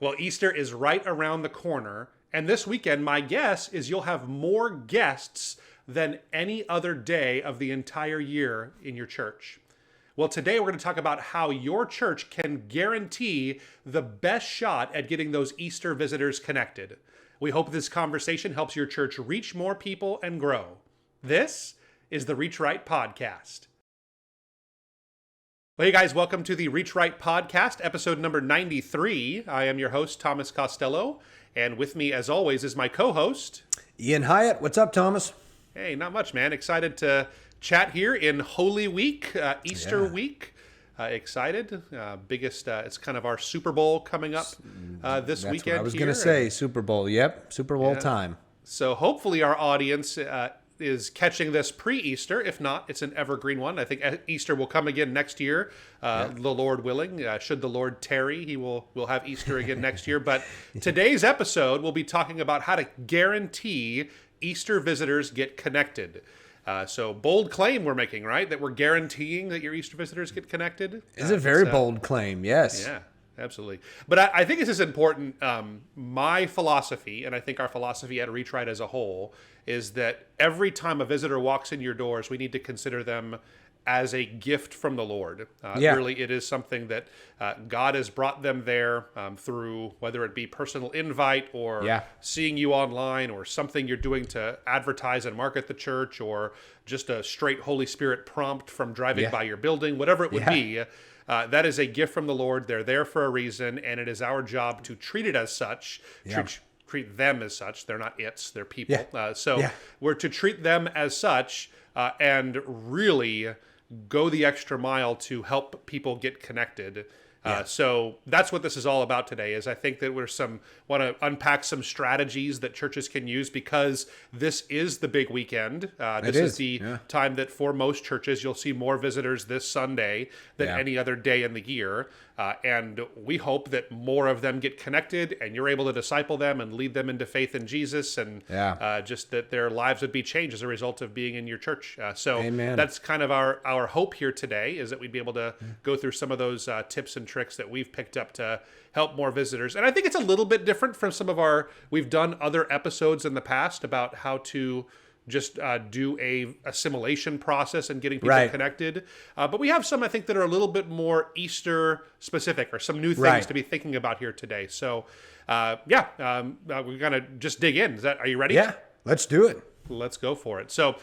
Well, Easter is right around the corner, and this weekend, my guess is you'll have more guests than any other day of the entire year in your church. Well, today we're going to talk about how your church can guarantee the best shot at getting those Easter visitors connected. We hope this conversation helps your church reach more people and grow. This is the Reach Right podcast. Well, hey guys, welcome to the Reach Right podcast, episode number 93. I am your host, Thomas Costello, and with me, as always, is my co-host, Ian Hyatt. What's up, Thomas? Hey, not much, man. Excited to chat here in Holy Week, Easter week. Excited. It's kind of our Super Bowl coming up this That's weekend. what I was going to say, Super Bowl. Yep, Super Bowl time. So hopefully our audience is catching this pre-Easter. If not, it's an evergreen one. I think Easter will come again next year, the Lord willing. Should the Lord tarry, we'll have Easter again next year. But today's episode, we'll be talking about how to guarantee Easter visitors get connected. So bold claim we're making, right? That we're guaranteeing that your Easter visitors get connected. It's a very bold claim, yes. Yeah, absolutely. But I think this is important. My philosophy, and I think our philosophy at Reach Right as a whole, is that every time a visitor walks in your doors, we need to consider them as a gift from the Lord. Really, it is something that God has brought them there through, whether it be personal invite or seeing you online or something you're doing to advertise and market the church, or just a straight Holy Spirit prompt from driving by your building, whatever it would be. That is a gift from the Lord. They're there for a reason, and it is our job to treat it as such, treat them as such. They're not its, they're people. We're to treat them as such and really go the extra mile to help people get connected. So that's what this is all about today. Is I think that want to unpack some strategies that churches can use, because this is the big weekend. This is the time that for most churches you'll see more visitors this Sunday than any other day in the year. And we hope that more of them get connected and you're able to disciple them and lead them into faith in Jesus, and just that their lives would be changed as a result of being in your church. Amen. That's kind of our hope here today, is that we'd be able to go through some of those tips and tricks that we've picked up to help more visitors. And I think it's a little bit different from we've done other episodes in the past about how to just do a assimilation process and getting people connected. But we have some, I think, that are a little bit more Easter specific, or some new things to be thinking about here today. So we're going to just dig in. Are you ready? Yeah, let's do it. Let's go for it. So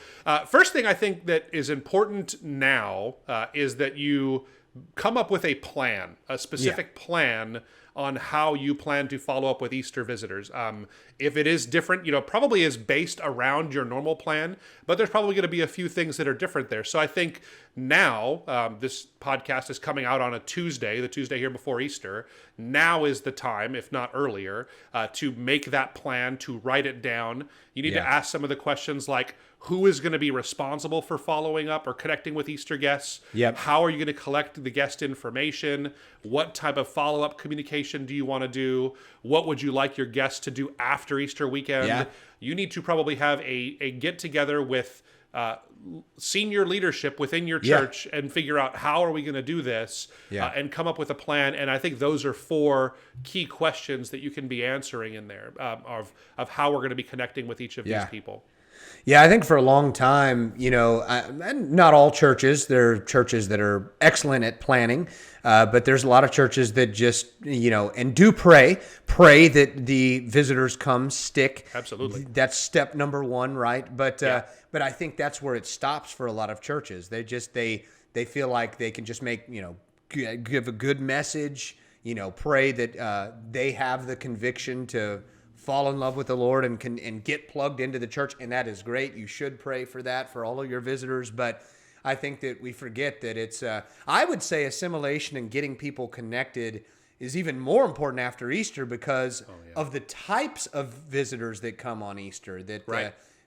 first thing I think that is important now is that you come up with a plan, a specific plan on how you plan to follow up with Easter visitors. If it is different, probably is based around your normal plan, but there's probably going to be a few things that are different there. So I think now, this podcast is coming out on a Tuesday, the Tuesday here before Easter. Now is the time, if not earlier, to make that plan, to write it down. You need to ask some of the questions like, who is going to be responsible for following up or connecting with Easter guests? How are you going to collect the guest information? What type of follow-up communication do you want to do? What would you like your guests to do after Easter weekend? You need to probably have a get-together with senior leadership within your church and figure out how are we going to do this and come up with a plan. And I think those are 4 key questions that you can be answering in there of how we're going to be connecting with each of these people. Yeah, I think for a long time, and not all churches, there are churches that are excellent at planning, but there's a lot of churches that just, and do pray that the visitors come, stick. Absolutely. That's step number 1, right? But I think that's where it stops for a lot of churches. They feel like they can just make, give a good message, pray that they have the conviction to fall in love with the Lord and get plugged into the church, and that is great. You should pray for that for all of your visitors, but I think that we forget that it's, I would say assimilation and getting people connected is even more important after Easter because of the types of visitors that come on Easter.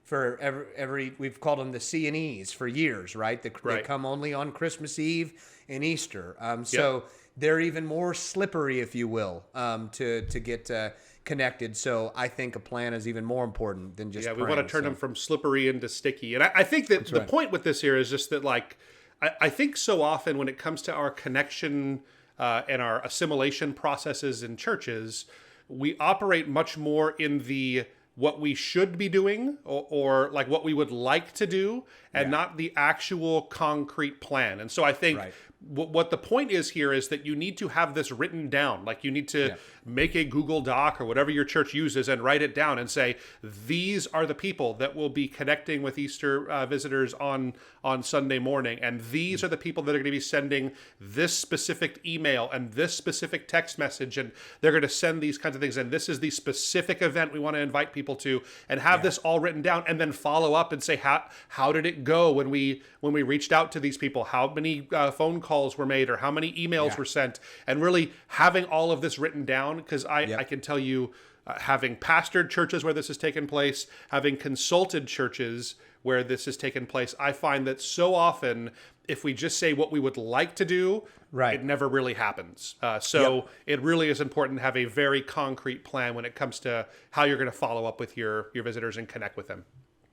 For every we've called them the C and E's for years, right? They come only on Christmas Eve and Easter. So they're even more slippery, if you will, to get connected. So I think a plan is even more important than just we want to turn them from slippery into sticky. And I think that the point with this here is just that, like, I think so often when it comes to our connection and our assimilation processes in churches, we operate much more in the what we should be doing or like what we would like to do and not the actual concrete plan. And so I think what the point is here is that you need to have this written down. Like you need to make a Google Doc or whatever your church uses and write it down and say, these are the people that will be connecting with Easter visitors on Sunday morning. And these are the people that are going to be sending this specific email and this specific text message. And they're going to send these kinds of things. And this is the specific event we want to invite people to, and have this all written down, and then follow up and say, how did it go when we reached out to these people? How many phone calls were made, or how many emails were sent? And really having all of this written down, because I can tell you, having pastored churches where this has taken place, having consulted churches where this has taken place, I find that so often, if we just say what we would like to do, it never really happens. It really is important to have a very concrete plan when it comes to how you're going to follow up with your visitors and connect with them.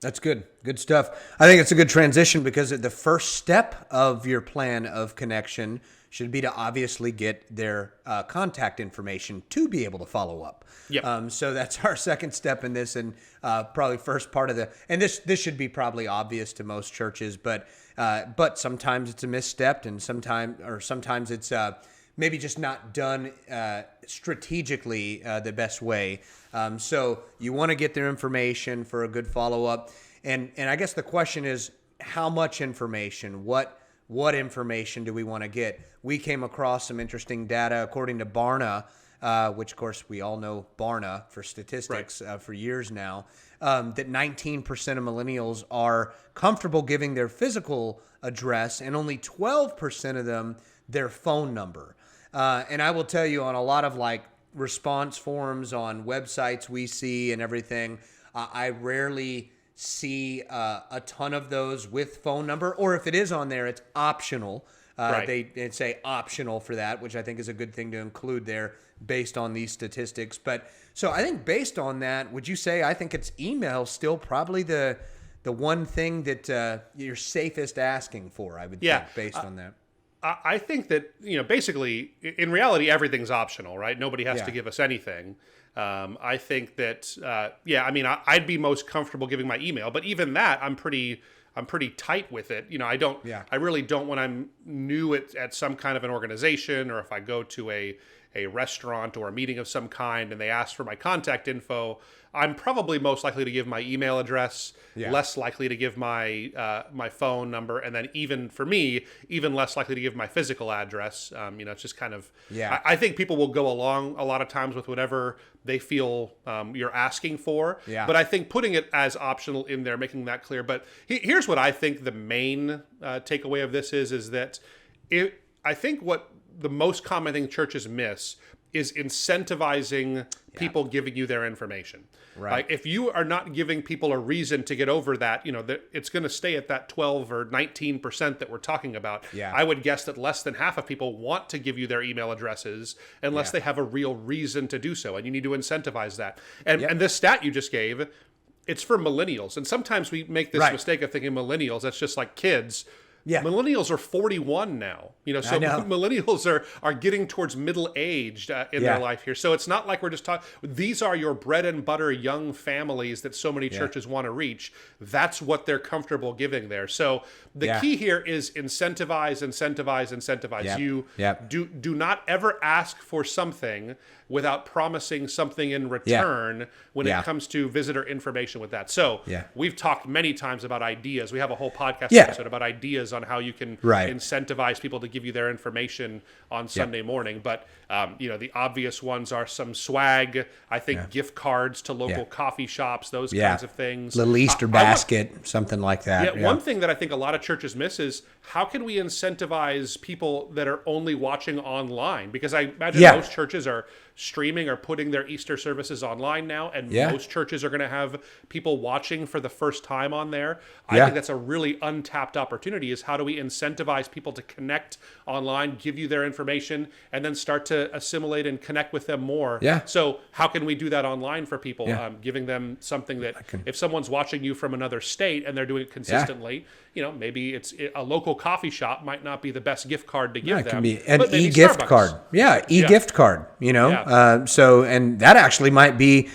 That's good. Good stuff. I think it's a good transition, because the first step of your plan of connection should be to obviously get their contact information to be able to follow up. So that's our second step in this, and probably first part of and this should be probably obvious to most churches, but sometimes it's a misstep, and sometimes it's maybe just not done strategically the best way. So you want to get their information for a good follow-up. And I guess the question is, how much information? What information do we want to get? We came across some interesting data according to Barna, which of course we all know Barna for statistics for years now, that 19% of millennials are comfortable giving their physical address, and only 12% of them their phone number. And I will tell you, on a lot of like response forums on websites we see and everything, I rarely see a ton of those with phone number, or if it is on there, it's optional. They say optional for that, which I think is a good thing to include there based on these statistics. But so I think based on that, would you say, I think it's email still probably the one thing that you're safest asking for, I would think, based on that. I think that, basically, in reality, everything's optional, right? Nobody has to give us anything. I think that, I'd be most comfortable giving my email, but even that, I'm pretty tight with it. I really don't, when I'm new at some kind of an organization, or if I go to a restaurant or a meeting of some kind and they ask for my contact info, I'm probably most likely to give my email address, less likely to give my my phone number, and then even for me, even less likely to give my physical address. It's just kind of, I think people will go along a lot of times with whatever they feel you're asking for. But I think putting it as optional in there, making that clear. But here's what I think the main takeaway of this is that I think what the most common thing churches miss is incentivizing people giving you their information. Like if you are not giving people a reason to get over that, it's going to stay at that 12 or 19% that we're talking about. I would guess that less than half of people want to give you their email addresses unless they have a real reason to do so. And you need to incentivize that. And this stat you just gave, it's for millennials. And sometimes we make this mistake of thinking millennials, that's just like kids. Millennials are 41 now, so millennials are getting towards middle-aged in their life here. So it's not like we're just talking, these are your bread and butter young families that so many churches want to reach. That's what they're comfortable giving there. So the key here is incentivize. You do not ever ask for something without promising something in return when it comes to visitor information with that. So we've talked many times about ideas. We have a whole podcast episode about ideas on how you can incentivize people to give you their information on Sunday morning. But, the obvious ones are some swag, I think gift cards to local coffee shops, those kinds of things. Little Easter basket, something like that. One thing that I think a lot of churches miss is how can we incentivize people that are only watching online? Because I imagine most churches are streaming or putting their Easter services online now, and Yeah. most churches are going to have people watching for the first time on there. I Yeah. think that's a really untapped opportunity, is how do we incentivize people to connect online, give you their information, and then start to assimilate and connect with them more. Yeah. So how can we do that online for people? Yeah. Giving them something that if someone's watching you from another state and they're doing it consistently, maybe it's a local coffee shop might not be the best gift card to give It them. can be an but maybe e-gift Starbucks. card. Yeah, e-gift card, Yeah. So, and that actually might be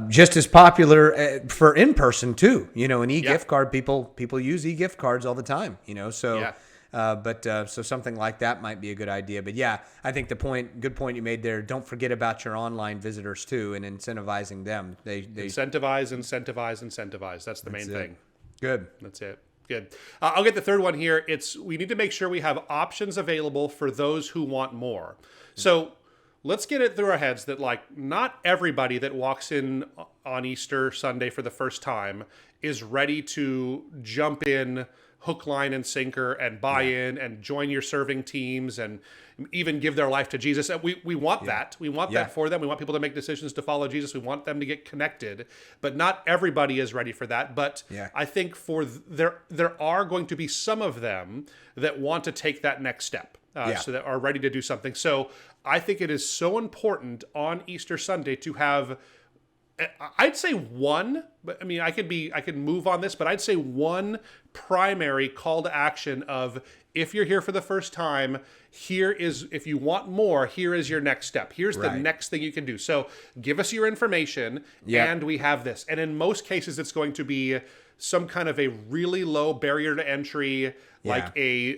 just as popular for in-person too. An e-gift card, people use e-gift cards all the time, so... Yeah. So something like that might be a good idea. But yeah, I think good point you made there. Don't forget about your online visitors too, and incentivizing them. They Incentivize. That's the main thing. Good. That's it. Good. I'll get the third one here. We need to make sure we have options available for those who want more. So let's get it through our heads that not everybody that walks in on Easter Sunday for the first time is ready to jump in hook, line, and sinker and buy in and join your serving teams and even give their life to Jesus. We want that. We want that for them. We want people to make decisions to follow Jesus. We want them to get connected. But not everybody is ready for that. But I think there are going to be some of them that want to take that next step. So that are ready to do something. So I think it is so important on Easter Sunday to have, I'd say one, but I mean, I can move on this, but I'd say one primary call to action of, if you're here for the first time, if you want more, here is your next step. Here's the next thing you can do. So give us your information and we have this. And in most cases, it's going to be some kind of a really low barrier to entry, like a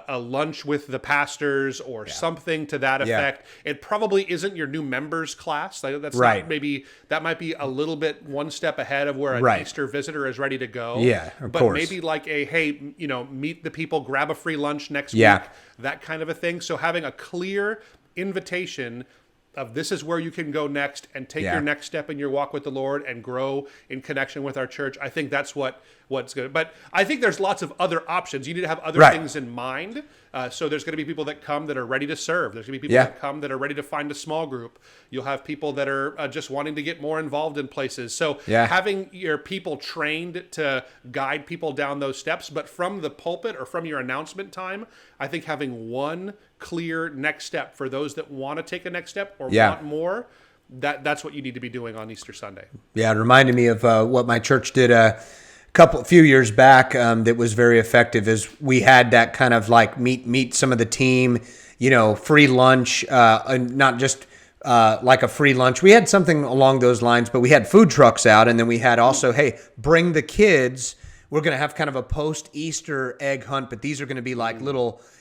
lunch with the pastors or something to that effect. It probably isn't your new members class. That's not, maybe that might be a little bit one step ahead of where an Easter visitor is ready to go. Yeah, of but course. Maybe like meet the people, grab a free lunch next week, that kind of a thing. So having a clear invitation of this is where you can go next and take your next step in your walk with the Lord and grow in connection with our church. I think that's what's good. But I think there's lots of other options. You need to have other things in mind. So there's going to be people that come that are ready to serve. There's going to be people that come that are ready to find a small group. You'll have people that are just wanting to get more involved in places. So having your people trained to guide people down those steps, but from the pulpit or from your announcement time, I think having one clear next step for those that want to take a next step or want more, that's what you need to be doing on Easter Sunday. Yeah, it reminded me of what my church did a few years back that was very effective. Is we had that kind of like meet some of the team, free lunch, and not just like a free lunch. We had something along those lines, but we had food trucks out, and then we had also, hey, bring the kids. We're going to have kind of a post-Easter egg hunt, but these are going to be like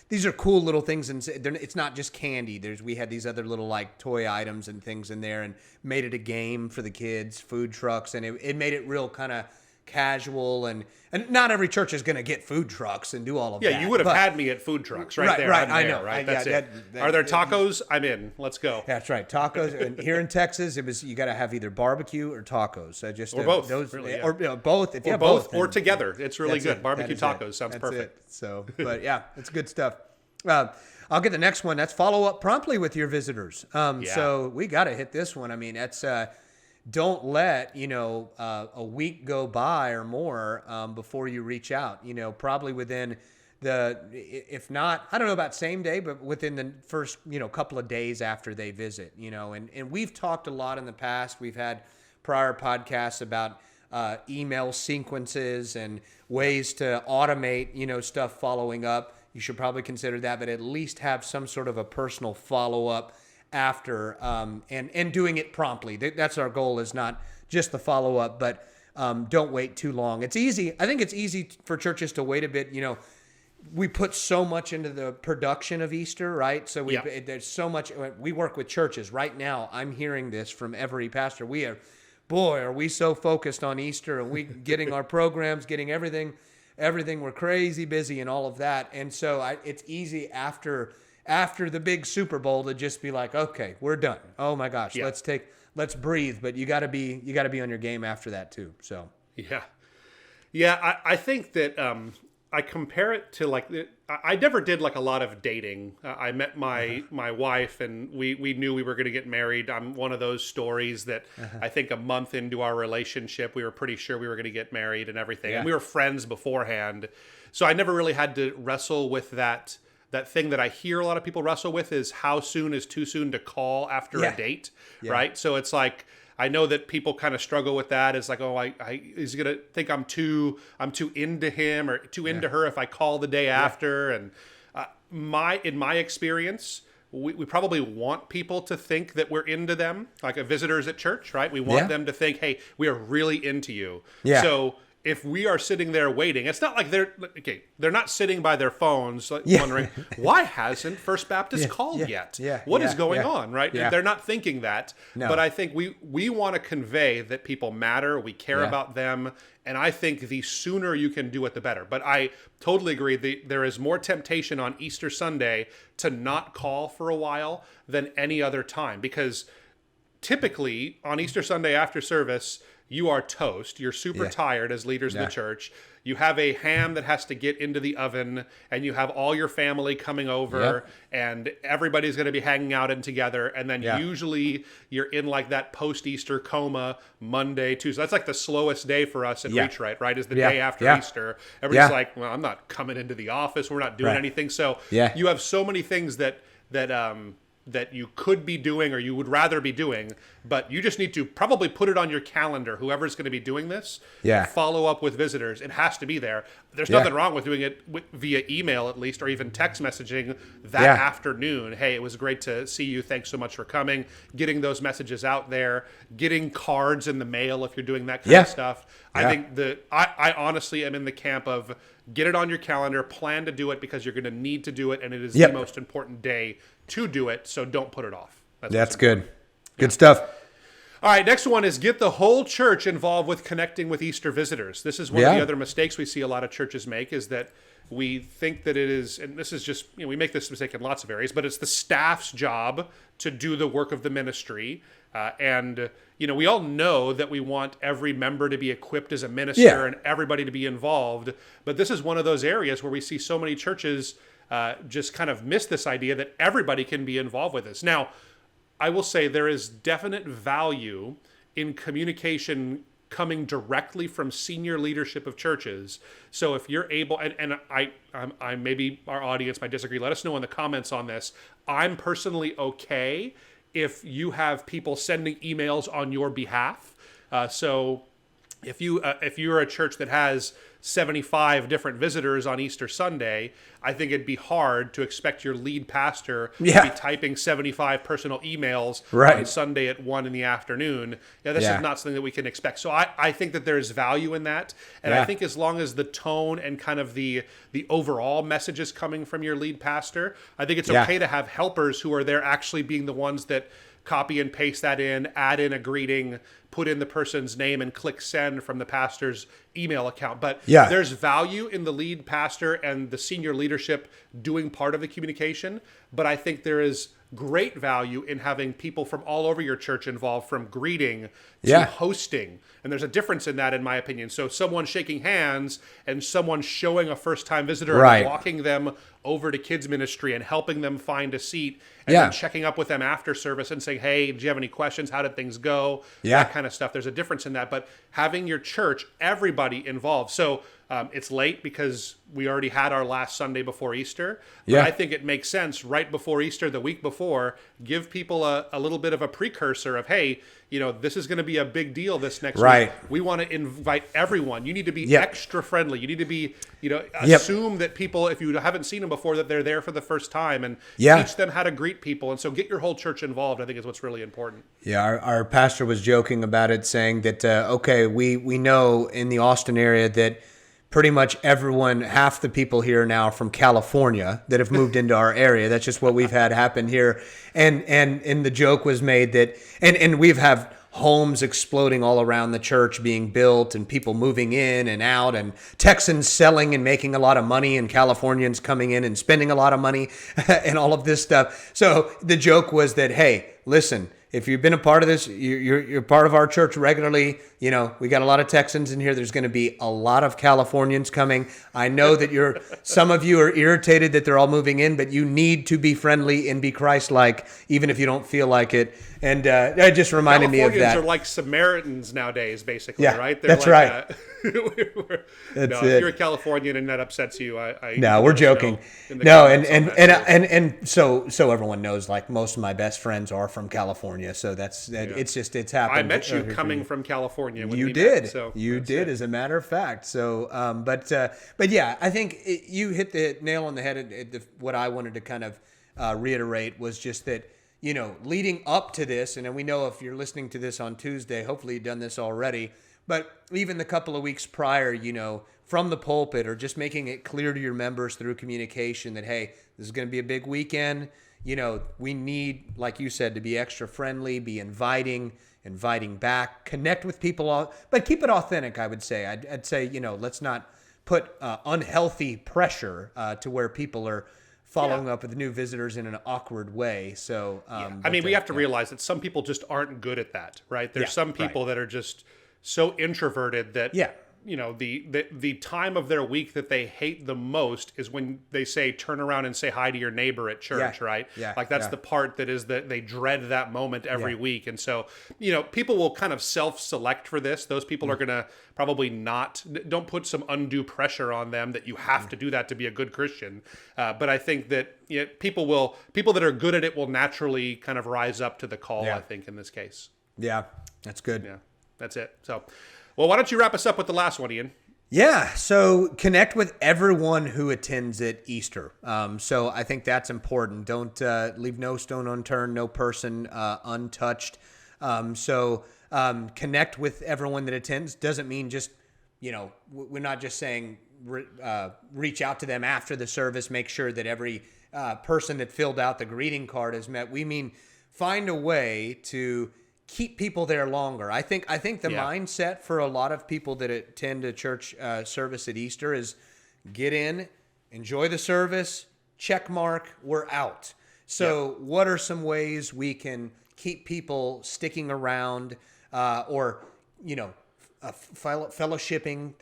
these are cool little things, and it's not just candy. We had these other little like toy items and things in there, and made it a game for the kids, food trucks, and it made it real kind of casual, and not every church is going to get food trucks and do all of that. Yeah, you would have had me at food trucks there. Right, I know. Right, that's it. Are there tacos? I'm in. Let's go. That's right, tacos. And here in Texas, you got to have either barbecue or tacos. Or both, those, really, or both. If you have both, then or together. It's really good. It. Barbecue tacos sounds that's perfect. It. So, but yeah, it's good stuff. I'll get the next one. That's follow up promptly with your visitors. So we got to hit this one. I mean, that's don't let a week go by or more before you reach out. Probably within if not, I don't know about same day, but within the first couple of days after they visit. And we've talked a lot in the past. We've had prior podcasts about email sequences and ways to automate stuff following up. You should probably consider that, but at least have some sort of a personal follow-up after and doing it promptly. That's our goal, is not just the follow-up, but don't wait too long. It's easy. I think it's easy for churches to wait a bit. We put so much into the production of Easter, right? So there's so much. We work with churches. Right now, I'm hearing this from every pastor. Are we so focused on Easter, and we getting our programs, getting everything, we're crazy busy and all of that. And so it's easy after the big Super Bowl to just be like, okay, we're done. Oh my gosh, let's breathe. But you got to be on your game after that too. So yeah. I think that I compare it to like I never did like a lot of dating. I met my wife, and we knew we were going to get married. I'm one of those stories that I think a month into our relationship, we were pretty sure we were going to get married and everything. And we were friends beforehand, so I never really had to wrestle with that thing that I hear a lot of people wrestle with, is how soon is too soon to call after a date, right? So it's like, I know that people kind of struggle with that. It's like, oh, he's gonna think I'm too into him or too into her if I call the day after. And in my experience, we probably want people to think that we're into them, like visitors at church, right? We want them to think, hey, we are really into you. Yeah. So if we are sitting there waiting, it's not like they're not sitting by their phones wondering, why hasn't First Baptist called yet? What is going on, right? They're not thinking that. No. But I think we want to convey that people matter, we care about them, and I think the sooner you can do it, the better. But I totally agree, there is more temptation on Easter Sunday to not call for a while than any other time, because typically on Easter Sunday after service, you are toast. You're super tired as leaders of the church. You have a ham that has to get into the oven, and you have all your family coming over, and everybody's going to be hanging out and together. And then usually you're in like that post-Easter coma Monday, Tuesday. That's like the slowest day for us at REACHRIGHT, right? Is the day after Easter. Everybody's like, well, I'm not coming into the office. We're not doing anything. So you have so many things that you could be doing or you would rather be doing, but you just need to probably put it on your calendar. Whoever's going to be doing this, follow up with visitors. It has to be there. There's nothing wrong with doing it via email at least, or even text messaging that afternoon. Hey, it was great to see you. Thanks so much for coming. Getting those messages out there, getting cards in the mail if you're doing that kind of stuff. I think I honestly am in the camp of get it on your calendar, plan to do it because you're going to need to do it, and it is the most important day to do it, so don't put it off. That's good. Good stuff. All right, next one is get the whole church involved with connecting with Easter visitors. This is one of the other mistakes we see a lot of churches make, is that we think that it is, and this is just, we make this mistake in lots of areas, but it's the staff's job to do the work of the ministry. And we all know that we want every member to be equipped as a minister and everybody to be involved. But this is one of those areas where we see so many churches just kind of miss this idea that everybody can be involved with this. Now, I will say there is definite value in communication coming directly from senior leadership of churches. So if you're able, and I maybe our audience might disagree, let us know in the comments on this. I'm personally okay if you have people sending emails on your behalf. So if you're a church that has 75 different visitors on Easter Sunday, I think it'd be hard to expect your lead pastor to be typing 75 personal emails on Sunday at 1 in the afternoon. This is not something that we can expect. So I think that there's value in that. And I think as long as the tone and kind of the overall message is coming from your lead pastor, I think it's okay to have helpers who are there actually being the ones that copy and paste that in, add in a greeting, put in the person's name, and click send from the pastor's email account. But there's value in the lead pastor and the senior leadership doing part of the communication. But I think there is great value in having people from all over your church involved, from greeting to hosting. And there's a difference in that, in my opinion. So someone shaking hands and someone showing a first-time visitor and walking them over to kids ministry and helping them find a seat, and then checking up with them after service and saying, hey, did you have any questions? How did things go? That kind of stuff. There's a difference in that. But having your church, everybody involved. So it's late because we already had our last Sunday before Easter. But I think it makes sense right before Easter, the week before, give people a little bit of a precursor of, hey, this is going to be a big deal this next week. We want to invite everyone. You need to be extra friendly. You need to be, assume that people, if you haven't seen them before, that they're there for the first time, and teach them how to greet people. And so get your whole church involved, I think, is what's really important. Yeah, our pastor was joking about it, saying that, we know in the Austin area that pretty much everyone, half the people here now are from California that have moved into our area. That's just what we've had happen here. And the joke was made that, and we've had homes exploding all around the church being built, and people moving in and out, and Texans selling and making a lot of money, and Californians coming in and spending a lot of money and all of this stuff. So the joke was that, hey, listen, if you've been a part of this, you're part of our church regularly. You know, we got a lot of Texans in here. There's going to be a lot of Californians coming. I know that some of you are irritated that they're all moving in, but you need to be friendly and be Christ-like, even if you don't feel like it. And that just reminded me of that. Californians are like Samaritans nowadays, basically, yeah, right? That's right. If you're a Californian and that upsets you, no, we're joking. No, and so everyone knows, like, most of my best friends are from California, so it's happened. I met you coming from California. When you did. You did, as a matter of fact. So, but yeah, I think you hit the nail on the head. What I wanted to kind of reiterate was just that, you know, leading up to this, and we know if you're listening to this on Tuesday, hopefully you've done this already, but even the couple of weeks prior, you know, from the pulpit, or just making it clear to your members through communication that, hey, this is going to be a big weekend. You know, we need, like you said, to be extra friendly, be inviting back, connect with people, but keep it authentic, I would say. I'd say, you know, let's not put unhealthy pressure to where people are following up with new visitors in an awkward way. So, I mean, we have to realize that some people just aren't good at that, right? There's some people that are just so introverted that, you know, the time of their week that they hate the most is when they say, turn around and say hi to your neighbor at church, right? Yeah. Like, that's the part that is that they dread that moment every week. And so, you know, people will kind of self-select for this. Those people are going to probably don't put some undue pressure on them that you have to do that to be a good Christian. But I think that, you know, people that are good at it will naturally kind of rise up to the call, I think, in this case. Yeah, that's good. Yeah, that's it. So, well, why don't you wrap us up with the last one, Ian? Yeah, so connect with everyone who attends at Easter. So I think that's important. Don't leave no stone unturned, no person untouched. Connect with everyone that attends. Doesn't mean just, you know, we're not just saying reach out to them after the service, make sure that every person that filled out the greeting card is met. We mean find a way to keep people there longer. I think the mindset for a lot of people that attend a church service at Easter is get in, enjoy the service, check mark, we're out. So what are some ways we can keep people sticking around, or, you know, fellowshipping?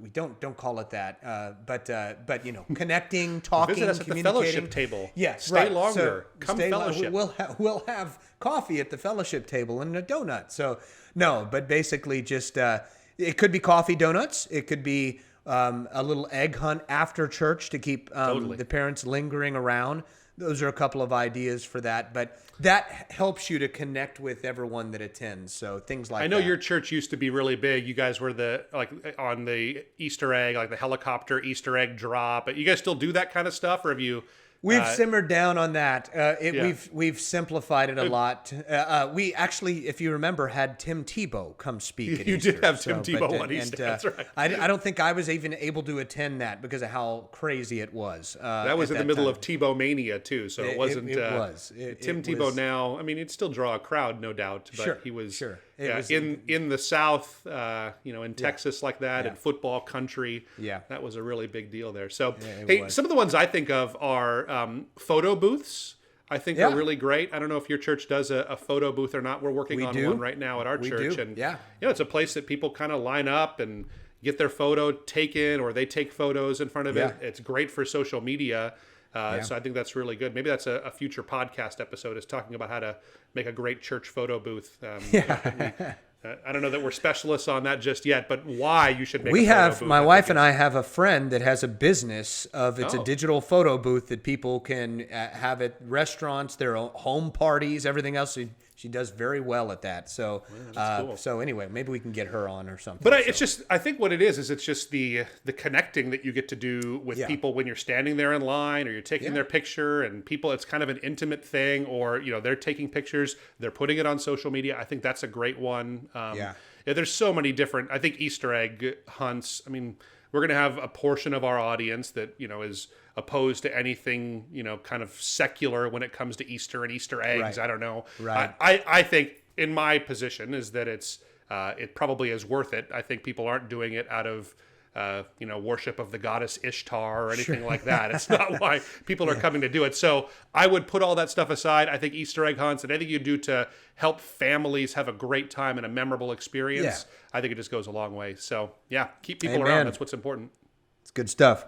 We don't call it that, but you know, connecting, talking, visit us at the fellowship table. Yeah, stay longer. Come fellowship. We'll have coffee at the fellowship table and a donut. So no, but basically just it could be coffee, donuts. It could be a little egg hunt after church to keep the parents lingering around. Those are a couple of ideas for that, but that helps you to connect with everyone that attends. So things like that. I know your church used to be really big. You guys were on the Easter egg, like the helicopter Easter egg drop. You guys still do that kind of stuff, or have you? We've simmered down on that. We've simplified it a lot. We actually, if you remember, had Tim Tebow come speak at Easter. You did have Tim Tebow on Easter. That's right. I don't think I was even able to attend that because of how crazy it was. That was in the middle of Tebow mania too, so it wasn't. Tim Tebow now. I mean, he'd still draw a crowd, no doubt, but he was in the South, in Texas like that, in football country. Yeah, that was a really big deal there. So, some of the ones I think of are photo booths. I think are really great. I don't know if your church does a photo booth or not. We're working on one right now at our church, and it's a place that people kind of line up and get their photo taken, or they take photos in front of it. It's great for social media. So I think that's really good. Maybe that's a future podcast episode, is talking about how to make a great church photo booth. I don't know that we're specialists on that just yet, but why you should make a photo booth. My wife and I have a friend that has a business it's a digital photo booth that people can have at restaurants, their own home parties, everything else. She does very well at that. So, cool. So anyway, maybe we can get her on or something. But it's just, I think what it is it's just the connecting that you get to do with people when you're standing there in line, or you're taking their picture, and people, it's kind of an intimate thing, or, they're taking pictures, they're putting it on social media. I think that's a great one. There's so many different, I think, Easter egg hunts. I mean, we're going to have a portion of our audience that, is opposed to anything, kind of secular when it comes to Easter and Easter eggs. I don't know. Right. I think, in my position, is that it probably is worth it. I think people aren't doing it out of worship of the goddess Ishtar or anything like that. It's not why people are coming to do it. So I would put all that stuff aside. I think Easter egg hunts and anything you do to help families have a great time and a memorable experience, I think it just goes a long way. So yeah, keep people around. That's what's important. It's good stuff.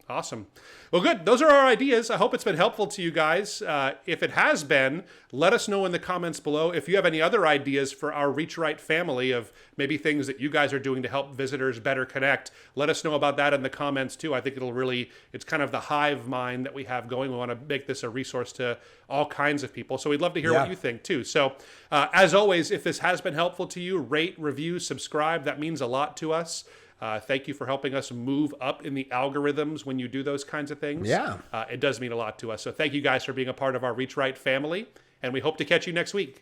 Awesome. Well, good. Those are our ideas. I hope it's been helpful to you guys. If it has been, let us know in the comments below. If you have any other ideas for our Reach Right family of maybe things that you guys are doing to help visitors better connect, let us know about that in the comments too. I think it's kind of the hive mind that we have going. We want to make this a resource to all kinds of people. So we'd love to hear what you think too. So as always, if this has been helpful to you, rate, review, subscribe. That means a lot to us. Thank you for helping us move up in the algorithms when you do those kinds of things. Yeah. It does mean a lot to us. So thank you guys for being a part of our Reach Right family, and we hope to catch you next week.